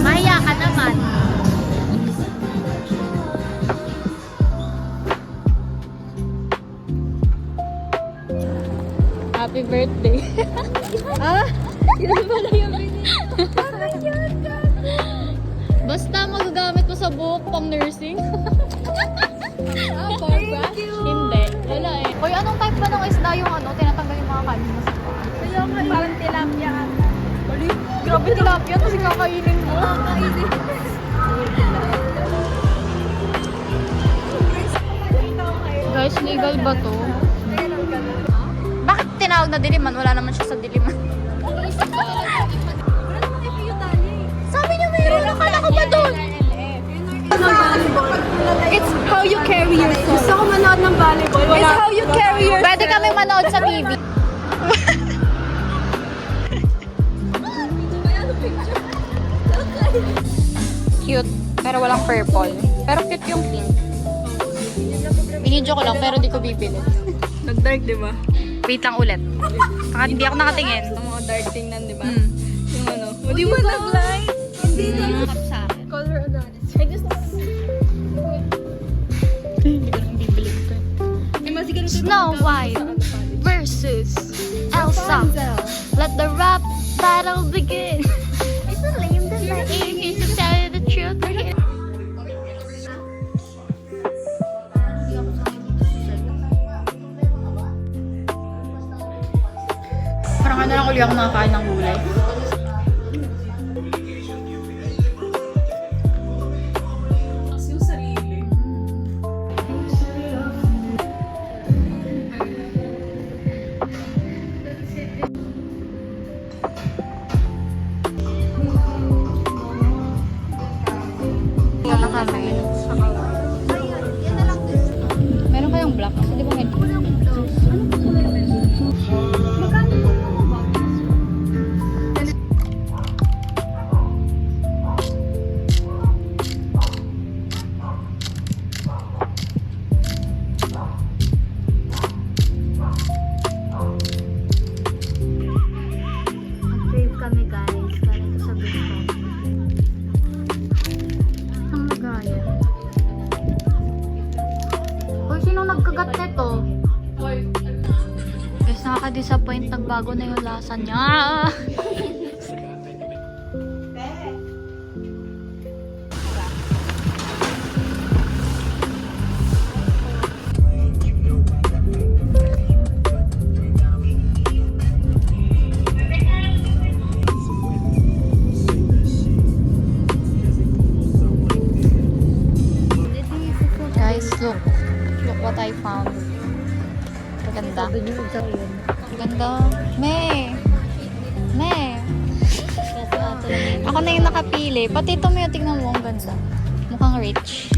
Mahiya ka naman. Happy birthday. Ah? Yun pala yung binili. Basta magagamit mo sa buhok pang nursing. Thank you. Hindi. Wala eh. Hoy, anong type ba ng isda yung tinatanggal yung mga kanin mo sa paa? Kaya nga parang tilapia. Bali, grabe tilapia kasi kakainin mo. Guys, legal ba to? Bakit tinawag na diliman? Wala naman siya sa diliman. Sabi niya mayroon. Akala ko ba doon? It's how you carry yourself. Gusto ko manood ng volleyball. It's how you carry yourself. Pwede kami manood sa TV. Cute. Pero walang purple. Pero cute yung pink. Binidyo ko lang pero di ko bibili. Nag-dark, di ba? Wait lang ulit. Hindi ako nakatingin. Ang mga dark tingnan, di ba? Hmm. Yung ano. Di ba nag-light? Hindi na. Sa akin. Color analysis. Ay, gusto ko. Hindi ko nang bibili ito. Ay, mas ganun Snow White versus Elsa. Let the rap battle begin. It's a lame that my ears to tell you the truth. Parang ano lang uli ako nakakain ng gulay. yung sarili. Yan na kami. Meron kayong black? Kasi di ba may crave kami guys. Galing ko sa gusto. Ang magaya. Uy, sinong nagkagat nito? Guys, nakaka-disappoint. Nagbago na yung lasa niya. Guys, look. Look what I found. Maganda. Maganda. Me. Ako na yung nakapili. Pati ito may tingnan mo. Ang ganda. Mukhang rich.